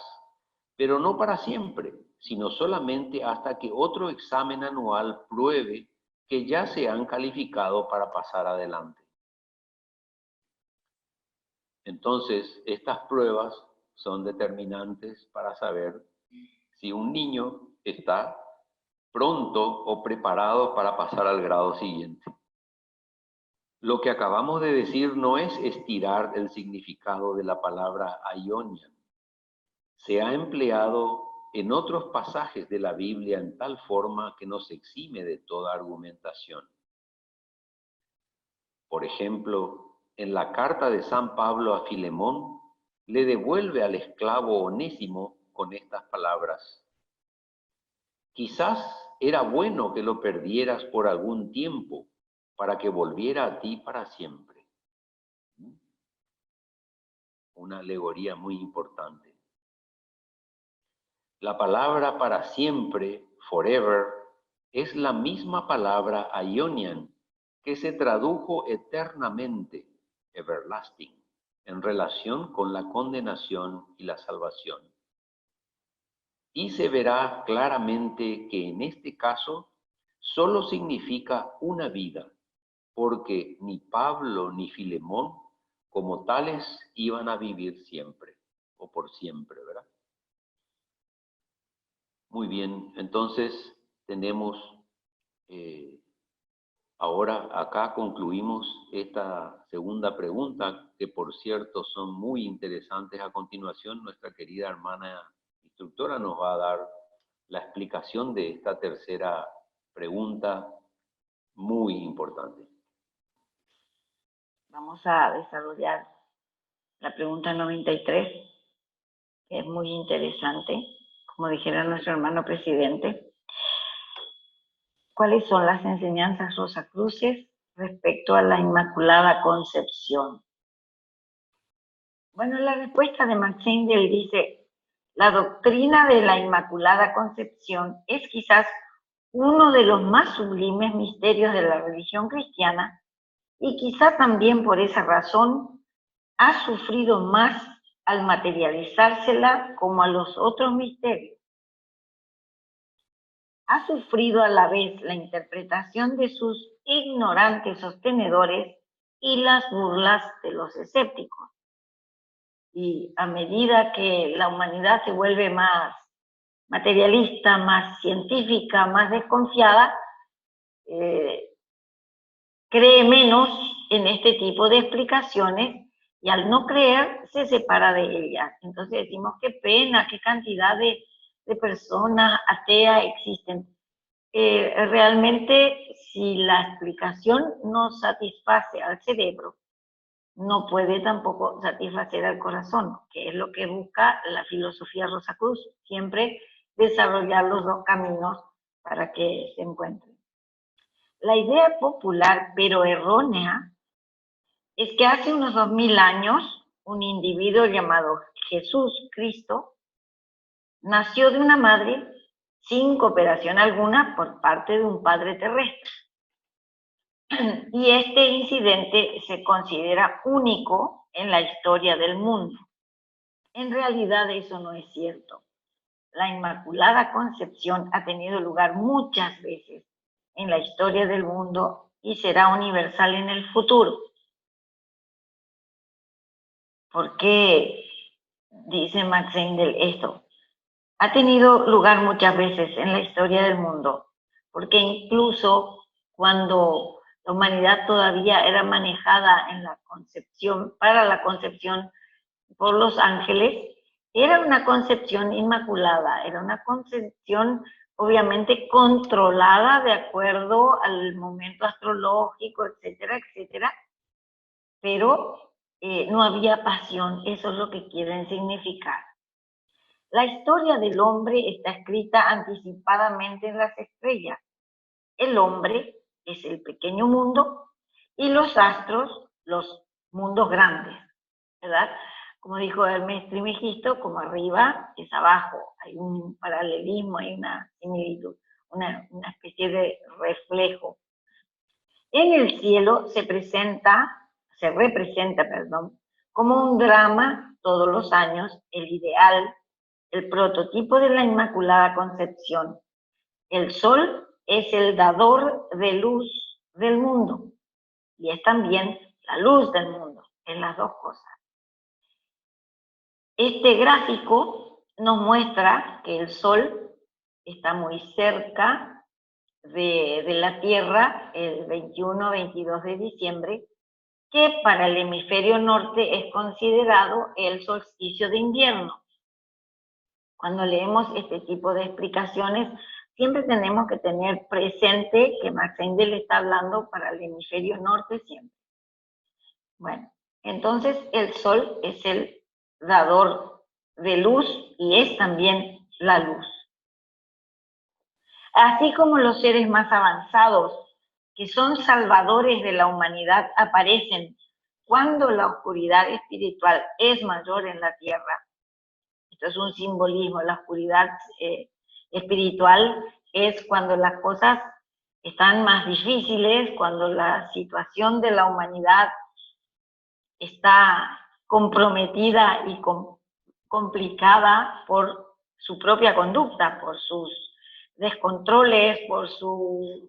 pero no para siempre, sino solamente hasta que otro examen anual pruebe que ya se han calificado para pasar adelante. Entonces, estas pruebas son determinantes para saber si un niño está pronto o preparado para pasar al grado siguiente. Lo que acabamos de decir no es estirar el significado de la palabra aionian. Se ha empleado en otros pasajes de la Biblia en tal forma que nos exime de toda argumentación. Por ejemplo, en la carta de San Pablo a Filemón, le devuelve al esclavo Onésimo con estas palabras: quizás era bueno que lo perdieras por algún tiempo para que volviera a ti para siempre. Una alegoría muy importante. La palabra para siempre, forever, es la misma palabra aionian que se tradujo eternamente, everlasting, en relación con la condenación y la salvación. Y se verá claramente que en este caso solo significa una vida, porque ni Pablo ni Filemón como tales iban a vivir siempre, o por siempre, ¿verdad? Muy bien, entonces tenemos, ahora acá concluimos esta segunda pregunta, que por cierto son muy interesantes. A continuación, nuestra querida hermana instructora nos va a dar la explicación de esta tercera pregunta muy importante. Vamos a desarrollar la pregunta 93, que es muy interesante, como dijera nuestro hermano presidente. ¿Cuáles son las enseñanzas rosacruces respecto a la Inmaculada Concepción? Bueno, la respuesta de Max Engel dice: la doctrina de la Inmaculada Concepción es quizás uno de los más sublimes misterios de la religión cristiana, y quizá también por esa razón ha sufrido más al materializársela como a los otros misterios. Ha sufrido a la vez la interpretación de sus ignorantes sostenedores y las burlas de los escépticos. Y a medida que la humanidad se vuelve más materialista, más científica, más desconfiada, cree menos en este tipo de explicaciones, y al no creer se separa de ellas. Entonces decimos: qué pena, qué cantidad de personas ateas existen. Realmente, si la explicación no satisface al cerebro, no puede tampoco satisfacer al corazón, que es lo que busca la filosofía Rosacruz, siempre desarrollar los dos caminos para que se encuentren. La idea popular, pero errónea, es que hace unos 2000 años un individuo llamado Jesús Cristo nació de una madre sin cooperación alguna por parte de un padre terrestre. Y este incidente se considera único en la historia del mundo. En realidad eso no es cierto. La Inmaculada Concepción ha tenido lugar muchas veces en la historia del mundo y será universal en el futuro. ¿Por qué dice Max Engel esto? Ha tenido lugar muchas veces en la historia del mundo, porque incluso cuando la humanidad todavía era manejada en la concepción, para la concepción por los ángeles, era una concepción inmaculada, era una concepción obviamente controlada de acuerdo al momento astrológico, etcétera, etcétera, pero no había pasión. Eso es lo que quieren significar. La historia del hombre está escrita anticipadamente en las estrellas. El hombre es el pequeño mundo y los astros, los mundos grandes, ¿verdad? Como dijo Hermes Trismegisto, como arriba es abajo. Hay un paralelismo, hay una similitud, una especie de reflejo. En el cielo se representa, como un drama todos los años, el ideal, el prototipo de la Inmaculada Concepción. El sol es el dador de luz del mundo y es también la luz del mundo, en las dos cosas. Este gráfico nos muestra que el Sol está muy cerca de la Tierra el 21-22 de diciembre, que para el hemisferio norte es considerado el solsticio de invierno. Cuando leemos este tipo de explicaciones, siempre tenemos que tener presente que Max Heindel está hablando para el hemisferio norte siempre. Bueno, entonces el Sol es el dador de luz y es también la luz. Así como los seres más avanzados, que son salvadores de la humanidad, aparecen cuando la oscuridad espiritual es mayor en la Tierra. Esto es un simbolismo, la oscuridad espiritual es cuando las cosas están más difíciles, cuando la situación de la humanidad está comprometida y complicada por su propia conducta, por sus descontroles, por sus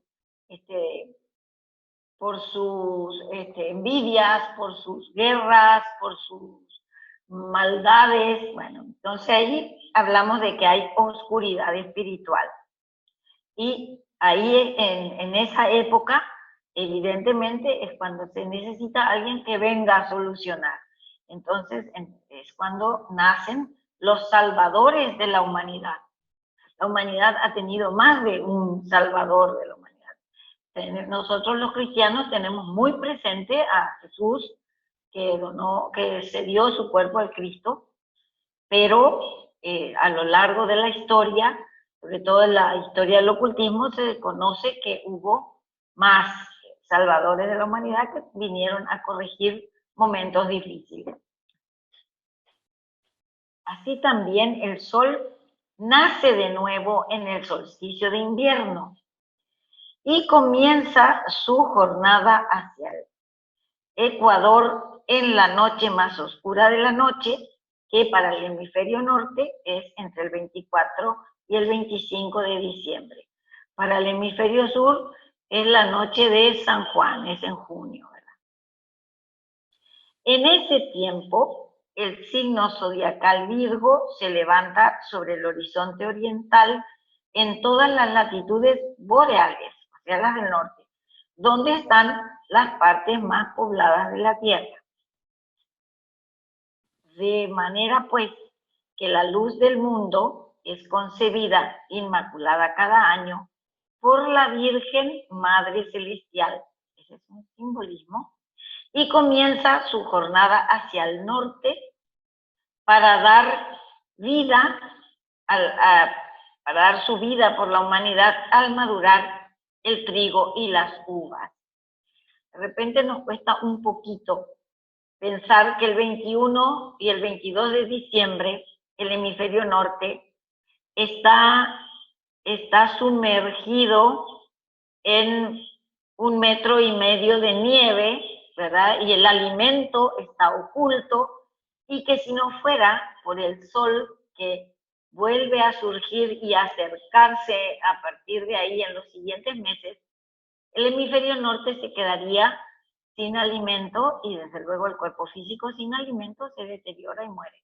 envidias, por sus guerras, por sus maldades. Bueno, entonces ahí hablamos de que hay oscuridad espiritual. Y ahí en esa época, evidentemente, es cuando se necesita alguien que venga a solucionar. Entonces es cuando nacen los salvadores de la humanidad. La humanidad ha tenido más de un salvador de la humanidad. Nosotros los cristianos tenemos muy presente a Jesús, que se dio su cuerpo al Cristo, pero a lo largo de la historia, sobre todo en la historia del ocultismo, se conoce que hubo más salvadores de la humanidad que vinieron a corregir momentos difíciles. Así también el Sol nace de nuevo en el solsticio de invierno y comienza su jornada hacia el Ecuador en la noche más oscura de la noche, que para el hemisferio norte es entre el 24 y el 25 de diciembre. Para el hemisferio sur es la noche de San Juan, es en junio, ¿verdad? En ese tiempo, el signo zodiacal Virgo se levanta sobre el horizonte oriental en todas las latitudes boreales, o sea, las del norte, donde están las partes más pobladas de la Tierra. De manera, pues, que la luz del mundo es concebida inmaculada cada año por la Virgen Madre Celestial. Ese es un simbolismo. Y comienza su jornada hacia el norte para dar vida, para dar su vida por la humanidad al madurar el trigo y las uvas. De repente nos cuesta un poquito pensar que el 21 y el 22 de diciembre el hemisferio norte está sumergido en 1,5 metros de nieve, ¿verdad? Y el alimento está oculto, y que si no fuera por el sol que vuelve a surgir y a acercarse a partir de ahí en los siguientes meses, el hemisferio norte se quedaría sin alimento y desde luego el cuerpo físico sin alimento se deteriora y muere.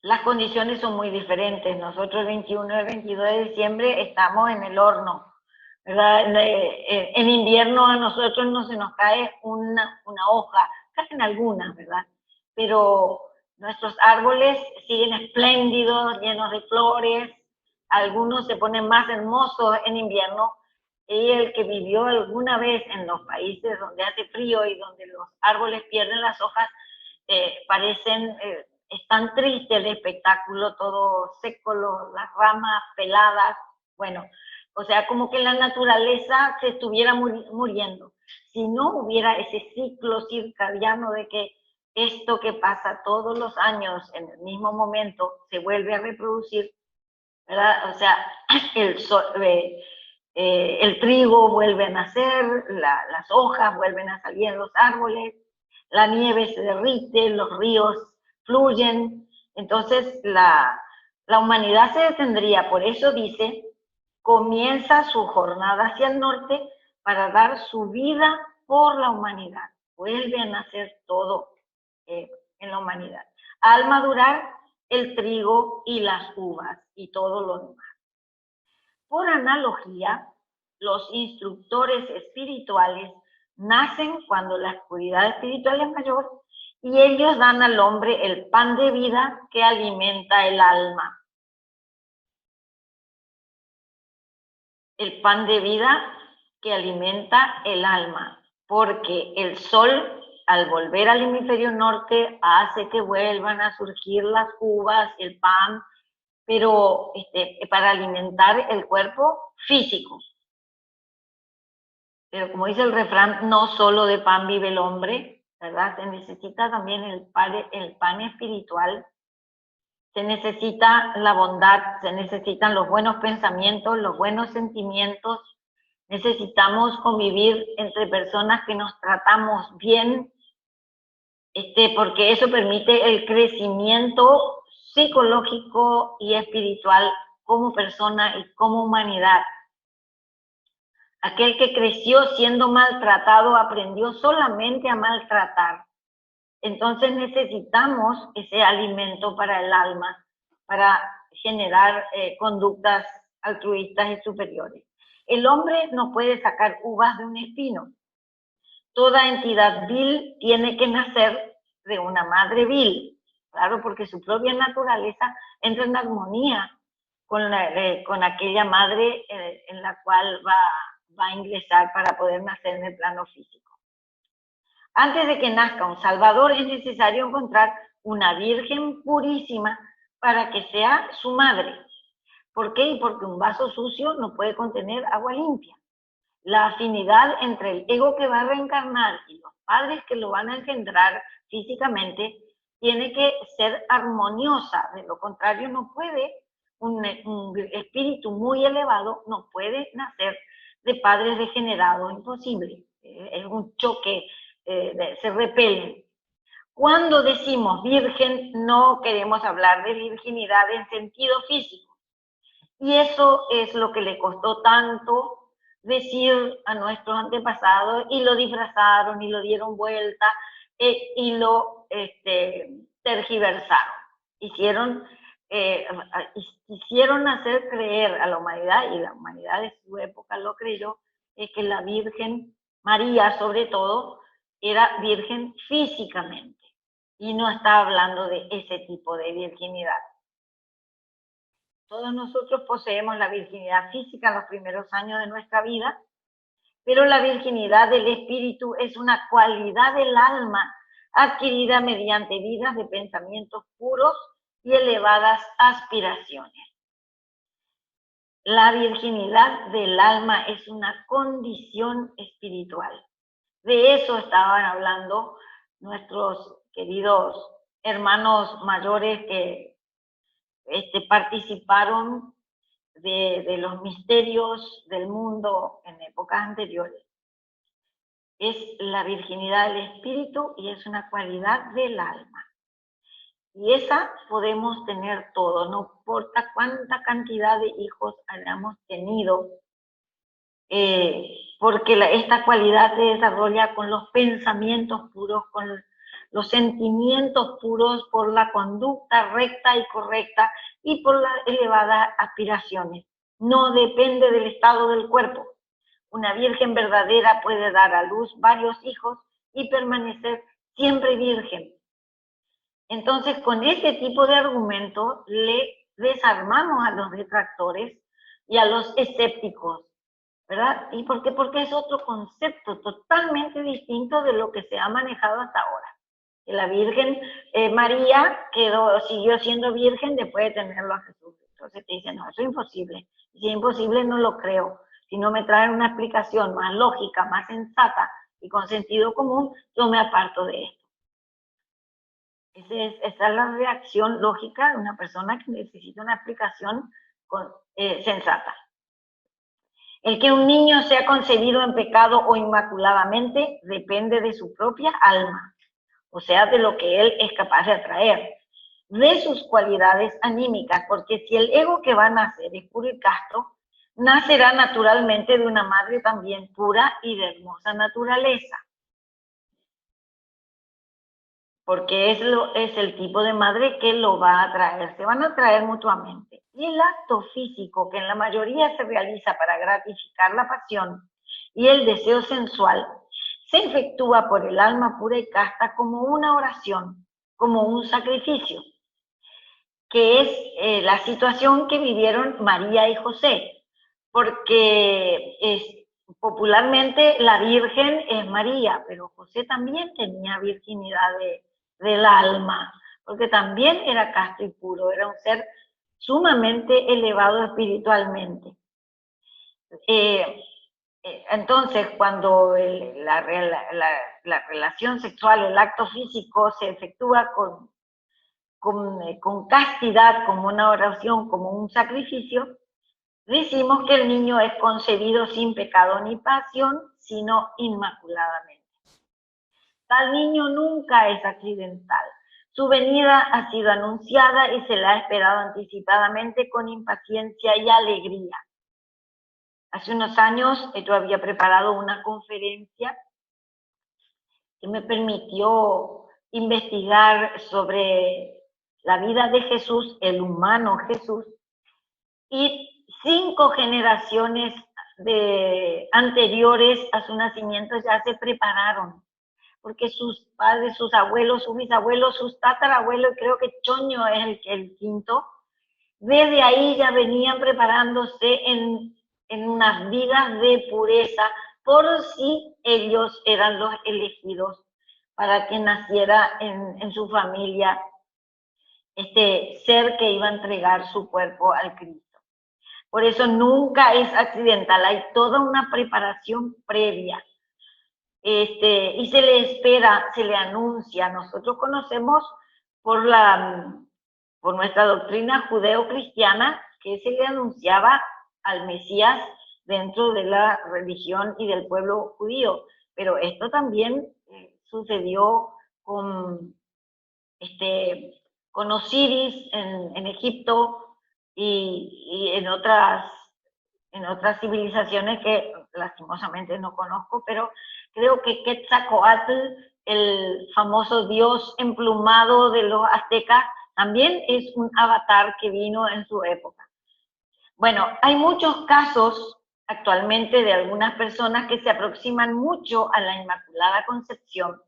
Las condiciones son muy diferentes. Nosotros el 21 y el 22 de diciembre estamos en el horno, ¿verdad? En invierno a nosotros no se nos cae una hoja, caen algunas, ¿verdad? Pero nuestros árboles siguen espléndidos, llenos de flores, algunos se ponen más hermosos en invierno, y el que vivió alguna vez en los países donde hace frío y donde los árboles pierden las hojas, es tan triste el espectáculo, todo seco, las ramas peladas, bueno, o sea, como que la naturaleza se estuviera muriendo. Si no hubiera ese ciclo circadiano de que esto que pasa todos los años en el mismo momento se vuelve a reproducir, ¿verdad? O sea, el trigo vuelve a nacer, las hojas vuelven a salir en los árboles, la nieve se derrite, los ríos fluyen, entonces la humanidad se detendría. Por eso dice, comienza su jornada hacia el norte para dar su vida por la humanidad. Vuelve a nacer todo en la humanidad. humanidad. Al madurar el trigo y las uvas y todo lo demás. Por analogía, los instructores espirituales nacen cuando la oscuridad espiritual es mayor y ellos dan al hombre el pan de vida que alimenta el alma. El pan de vida que alimenta el alma, porque el sol, al volver al hemisferio norte, hace que vuelvan a surgir las uvas, el pan, pero para alimentar el cuerpo físico. Pero como dice el refrán, no solo de pan vive el hombre, ¿verdad? Se necesita también el pan espiritual, se necesita la bondad, se necesitan los buenos pensamientos, los buenos sentimientos, necesitamos convivir entre personas que nos tratamos bien, porque eso permite el crecimiento psicológico y espiritual como persona y como humanidad. Aquel que creció siendo maltratado aprendió solamente a maltratar. Entonces necesitamos ese alimento para el alma, para generar conductas altruistas y superiores. El hombre no puede sacar uvas de un espino. Toda entidad vil tiene que nacer de una madre vil, claro, porque su propia naturaleza entra en armonía con aquella madre en la cual va a ingresar para poder nacer en el plano físico. Antes de que nazca un Salvador es necesario encontrar una Virgen purísima para que sea su madre. ¿Por qué? Porque un vaso sucio no puede contener agua limpia. La afinidad entre el ego que va a reencarnar y los padres que lo van a engendrar físicamente tiene que ser armoniosa. De lo contrario, no puede, un espíritu muy elevado no puede nacer de padres degenerados, imposible. Es un choque, se repelen. Cuando decimos virgen, no queremos hablar de virginidad en sentido físico. Y eso es lo que le costó tanto decir a nuestros antepasados, y lo disfrazaron y lo dieron vuelta y lo tergiversaron. Quisieron hacer creer a la humanidad, y la humanidad de su época lo creyó, que la Virgen María, sobre todo, era virgen físicamente, y no está hablando de ese tipo de virginidad. Todos nosotros poseemos la virginidad física en los primeros años de nuestra vida, pero la virginidad del espíritu es una cualidad del alma adquirida mediante vidas de pensamientos puros y elevadas aspiraciones. La virginidad del alma es una condición espiritual. De eso estaban hablando nuestros queridos hermanos mayores que participaron de los misterios del mundo en épocas anteriores. Es la virginidad del espíritu y es una cualidad del alma. Y esa podemos tener todo, no importa cuánta cantidad de hijos hayamos tenido, porque esta cualidad se desarrolla con los pensamientos puros, con los sentimientos puros, por la conducta recta y correcta y por las elevadas aspiraciones. No depende del estado del cuerpo. Una virgen verdadera puede dar a luz varios hijos y permanecer siempre virgen. Entonces, con ese tipo de argumento le desarmamos a los detractores y a los escépticos, ¿verdad? ¿Y por qué? Porque es otro concepto totalmente distinto de lo que se ha manejado hasta ahora. Que la Virgen María siguió siendo virgen después de tenerlo a Jesús. Entonces te dicen, no, eso es imposible. Si es imposible, no lo creo. Si no me traen una explicación más lógica, más sensata y con sentido común, yo me aparto de esto. Esa es la reacción lógica de una persona que necesita una explicación sensata. El que un niño sea concebido en pecado o inmaculadamente depende de su propia alma, o sea, de lo que él es capaz de atraer, de sus cualidades anímicas, porque si el ego que va a nacer es puro y casto, nacerá naturalmente de una madre también pura y de hermosa naturaleza. porque es el tipo de madre que lo va a atraer, se van a atraer mutuamente. Y el acto físico, que en la mayoría se realiza para gratificar la pasión y el deseo sensual, se efectúa por el alma pura y casta como una oración, como un sacrificio, que es la situación que vivieron María y José, porque popularmente la Virgen es María, pero José también tenía virginidad del alma, porque también era casto y puro, era un ser sumamente elevado espiritualmente. Entonces, cuando la relación sexual, el acto físico se efectúa con castidad, como una oración, como un sacrificio, decimos que el niño es concebido sin pecado ni pasión, sino inmaculadamente. Tal niño nunca es accidental. Su venida ha sido anunciada y se la ha esperado anticipadamente con impaciencia y alegría. Hace unos años yo había preparado una conferencia que me permitió investigar sobre la vida de Jesús, el humano Jesús, y 5 generaciones anteriores a su nacimiento ya se prepararon, porque sus padres, sus abuelos, sus bisabuelos, sus tatarabuelos, creo que Choño es el quinto, desde ahí ya venían preparándose en unas vidas de pureza, por si ellos eran los elegidos para que naciera en su familia este ser que iba a entregar su cuerpo al Cristo. Por eso nunca es accidental, hay toda una preparación previa. Y se le espera, se le anuncia. Nosotros conocemos por nuestra doctrina judeo-cristiana que se le anunciaba al Mesías dentro de la religión y del pueblo judío. Pero esto también sucedió con Osiris en Egipto y en otras civilizaciones que lastimosamente no conozco, pero creo que Quetzalcóatl, el famoso dios emplumado de los aztecas, también es un avatar que vino en su época. Bueno, hay muchos casos actualmente de algunas personas que se aproximan mucho a la Inmaculada Concepción,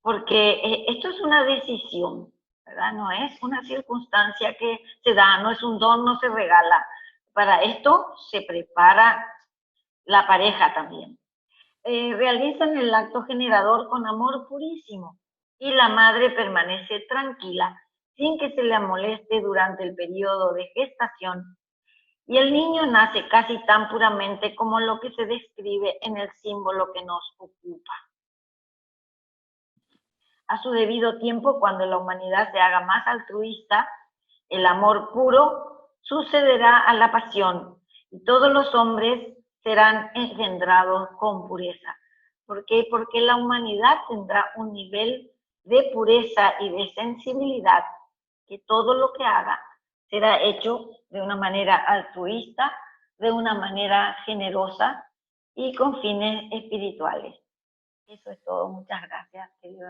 porque esto es una decisión, ¿verdad? No es una circunstancia que se da, no es un don, no se regala. Para esto se prepara la pareja también. Realizan el acto generador con amor purísimo y la madre permanece tranquila sin que se le moleste durante el periodo de gestación y el niño nace casi tan puramente como lo que se describe en el símbolo que nos ocupa. A su debido tiempo, cuando la humanidad se haga más altruista, el amor puro sucederá a la pasión y todos los hombres serán engendrados con pureza. ¿Por qué? Porque la humanidad tendrá un nivel de pureza y de sensibilidad que todo lo que haga será hecho de una manera altruista, de una manera generosa y con fines espirituales. Eso es todo. Muchas gracias, querido.